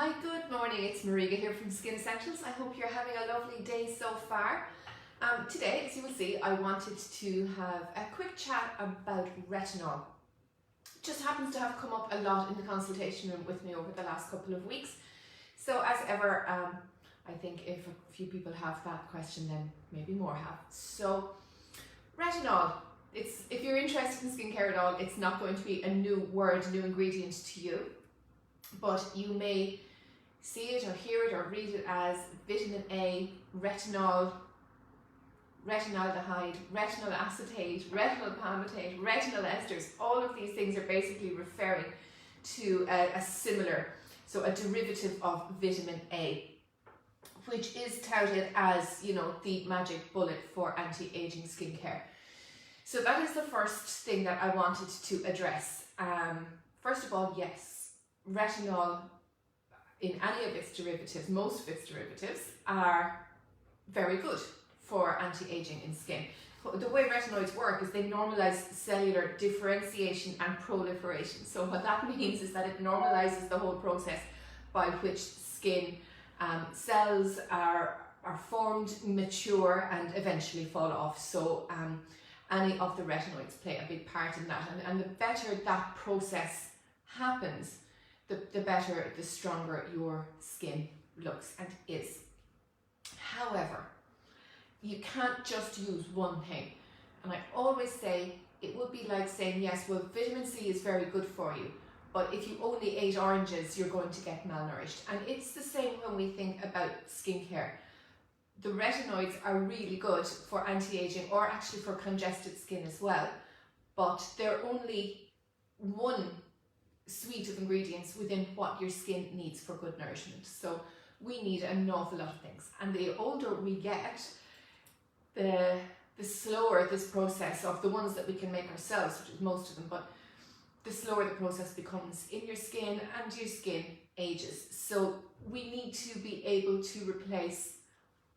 Hi, good morning. It's Mariga here from Skin Essentials. I hope you're having a lovely day so far. Today, as you will see, I wanted to have a quick chat about retinol. It just happens to have come up a lot in the consultation room with me over the last couple of weeks. So as ever, I think if a few people have that question, then maybe more have. So retinol, if you're interested in skincare at all, it's not going to be a new word, new ingredient to you. But you may see it or hear it or read it as vitamin A, retinol, retinaldahyde, retinol acetate, retinol palmitate, retinol esters. All of these things are basically referring to a similar, so a derivative of vitamin A, which is touted as, you know, the magic bullet for anti-aging skincare. So that is the first thing that I wanted to address. First of all, yes, retinol in any of its derivatives, most of its derivatives, are very good for anti-aging in skin. The way retinoids work is they normalize cellular differentiation and proliferation. So what that means is that it normalizes the whole process by which skin cells are formed, mature, and eventually fall off. So any of the retinoids play a big part in that. And the better that process happens, the better, the stronger your skin looks and is. However, you can't just use one thing. And I always say, it would be like saying, yes, well, vitamin C is very good for you, but if you only ate oranges, you're going to get malnourished. And it's the same when we think about skincare. The retinoids are really good for anti-aging, or actually for congested skin as well, but they're only one suite of ingredients within what your skin needs for good nourishment. So we need an awful lot of things, and the older we get, the slower this process of the ones that we can make ourselves, which is most of them, but the slower the process becomes in your skin, and your skin ages. So we need to be able to replace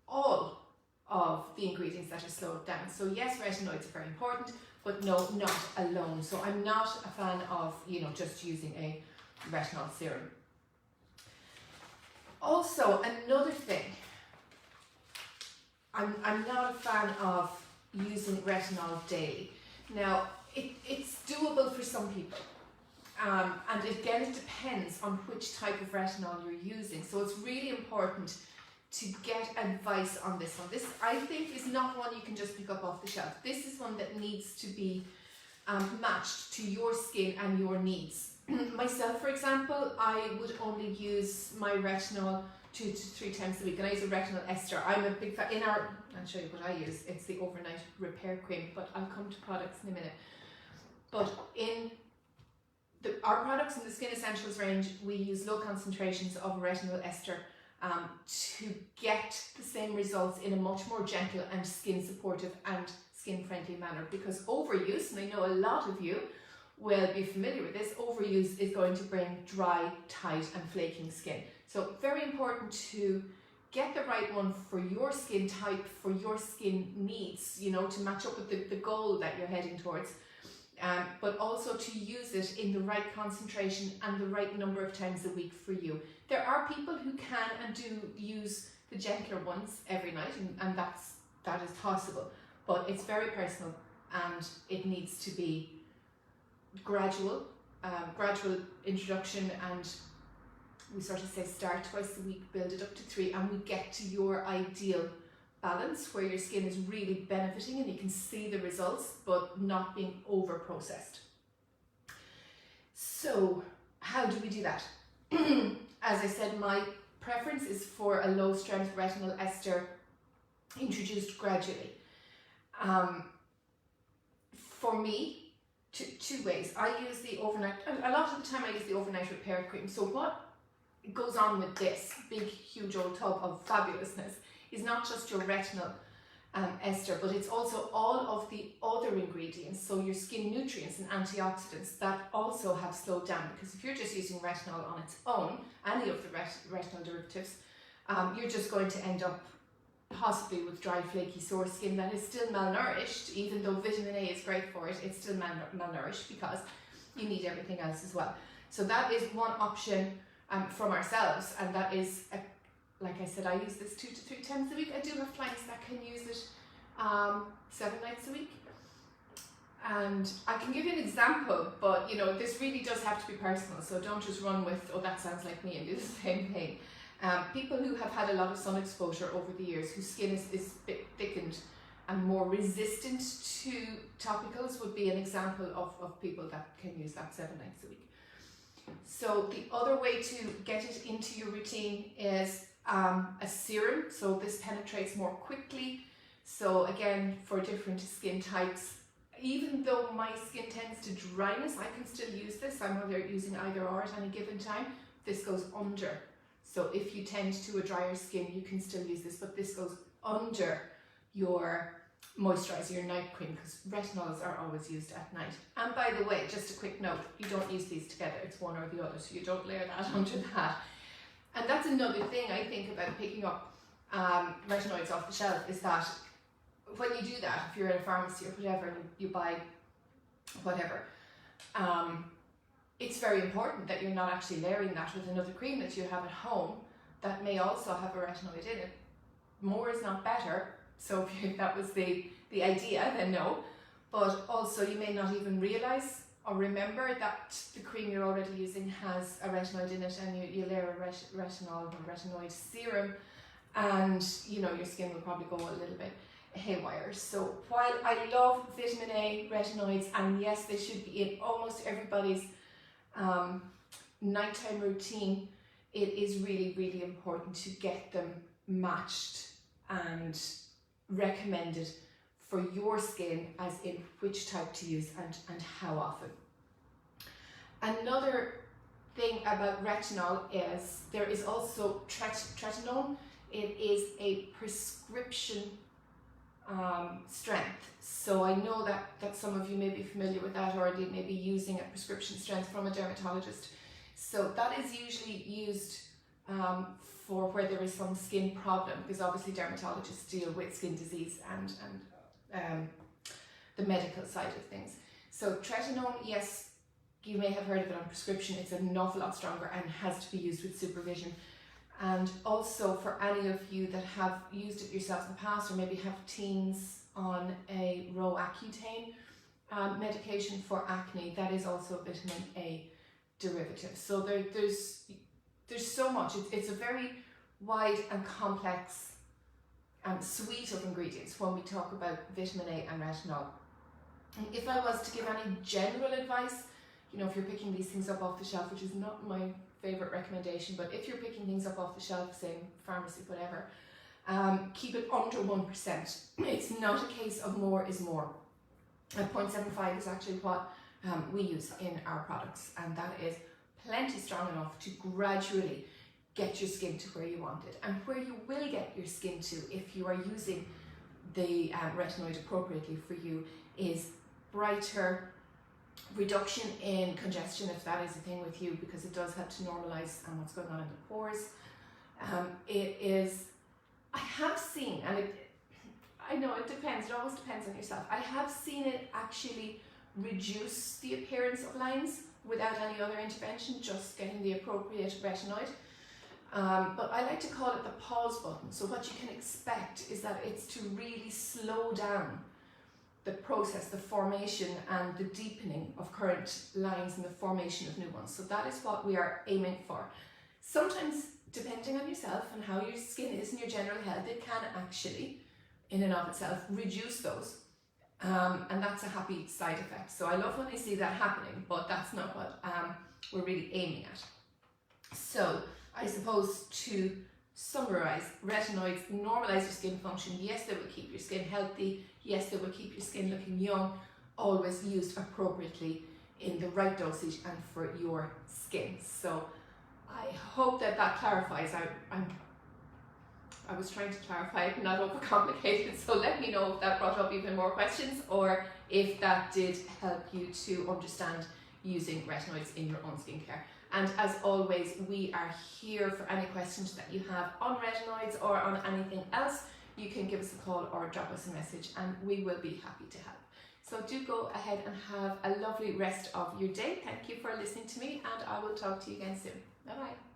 all of the ingredients that are slowed down. So yes, retinoids are very important, but no, not alone. So I'm not a fan of, you know, just using a retinol serum. Also, another thing, I'm not a fan of using retinol daily. Now, it's doable for some people. And again, it depends on which type of retinol you're using. So it's really important to get advice on this one. This, I think, is not one you can just pick up off the shelf. This is one that needs to be matched to your skin and your needs. Myself, for example, I would only use my retinol 2 to 3 times a week, and I use a retinal ester. I'm a big fan. I'll show you what I use. It's the overnight repair cream, but I'll come to products in a minute. But in our products in the Skin Essentials range, we use low concentrations of retinal ester to get the same results in a much more gentle and skin supportive and skin friendly manner. Because overuse, and I know a lot of you will be familiar with this, overuse is going to bring dry, tight and flaking skin. So very important to get the right one for your skin type, for your skin needs, you know, to match up with the goal that you're heading towards. But also to use it in the right concentration and the right number of times a week for you. There are people who can and do use the gentler ones every night, and that is possible, but it's very personal, and it needs to be gradual introduction, and we sort of say start twice a week, build it up to 3, and we get to your ideal balance where your skin is really benefiting and you can see the results, but not being over processed. So how do we do that? As I said, my preference is for a low strength retinal ester introduced gradually. For me, two ways. I use the overnight, a lot of the time I use the overnight repair cream. So what goes on with this big huge old tub of fabulousness is not just your retinal ester, but it's also all of the other ingredients, so your skin nutrients and antioxidants that also have slowed down. Because if you're just using retinol on its own, any of the retinol derivatives, you're just going to end up possibly with dry, flaky, sore skin that is still malnourished. Even though vitamin A is great for it, it's still malnourished because you need everything else as well. So that is one option from ourselves, and that is, like I said, I use this 2 to 3 times a week. I do have clients that can use it 7 nights a week. And I can give you an example, but you know, this really does have to be personal, so don't just run with, oh, that sounds like me, and do the same thing. People who have had a lot of sun exposure over the years, whose skin is a bit thickened and more resistant to topicals, would be an example of people that can use that 7 nights a week. So the other way to get it into your routine is a serum. So this penetrates more quickly. So again, for different skin types, even though my skin tends to dryness, I can still use this. I'm using either or at any given time. This goes under. So if you tend to a drier skin, you can still use this, but this goes under your moisturizer, your night cream, because retinols are always used at night. And by the way, just a quick note, you don't use these together, it's one or the other, so you don't layer that onto that. And that's another thing I think about picking up retinoids off the shelf, is that when you do that, if you're at a pharmacy or whatever, and you buy whatever, it's very important that you're not actually layering that with another cream that you have at home that may also have a retinoid in it. More is not better, so if that was the idea, then no. But also you may not even realise or remember that the cream you're already using has a retinoid in it, and you layer a retinol or retinoid serum, and you know, your skin will probably go a little bit haywire. So while I love vitamin A, retinoids, and yes, they should be in almost everybody's nighttime routine, it is really, really important to get them matched and recommended for your skin, as in which type to use and how often. Another thing about retinol is there is also retinol. It is a prescription strength. So I know that some of you may be familiar with that, or they may be using a prescription strength from a dermatologist. So that is usually used for where there is some skin problem, because obviously dermatologists deal with skin disease and the medical side of things. So tretinoin, yes, you may have heard of it on prescription. It's an awful lot stronger and has to be used with supervision. And also for any of you that have used it yourselves in the past, or maybe have teens on a Roaccutane medication for acne, that is also a vitamin A derivative. So there's so much. It's a very wide and complex suite of ingredients when we talk about vitamin A and retinol. And if I was to give any general advice, you know, if you're picking these things up off the shelf, which is not my favorite recommendation, but if you're picking things up off the shelf, say pharmacy, whatever, keep it under 1%. It's not a case of more is more. 0.75 is actually what we use in our products, and that is plenty strong enough to gradually get your skin to where you want it. And where you will get your skin to, if you are using the retinoid appropriately for you, is brighter, reduction in congestion, if that is a thing with you, because it does help to normalize what's going on in the pores. It is, I have seen, and I know it depends, it always depends on yourself. I have seen it actually reduce the appearance of lines without any other intervention, just getting the appropriate retinoid. But I like to call it the pause button. So what you can expect is that it's to really slow down the process, the formation and the deepening of current lines and the formation of new ones. So that is what we are aiming for. Sometimes, depending on yourself and how your skin is and your general health, it can actually, in and of itself, reduce those. And that's a happy side effect. So I love when I see that happening, but that's not what we're really aiming at. So I suppose to summarize, retinoids normalize your skin function. Yes, they will keep your skin healthy. Yes, they will keep your skin looking young, always used appropriately in the right dosage and for your skin. So I hope that clarifies. I was trying to clarify it, not overcomplicate it. So let me know if that brought up even more questions, or if that did help you to understand using retinoids in your own skincare. And as always, we are here for any questions that you have on retinoids or on anything else. You can give us a call or drop us a message, and we will be happy to help. So do go ahead and have a lovely rest of your day. Thank you for listening to me, and I will talk to you again soon. Bye bye.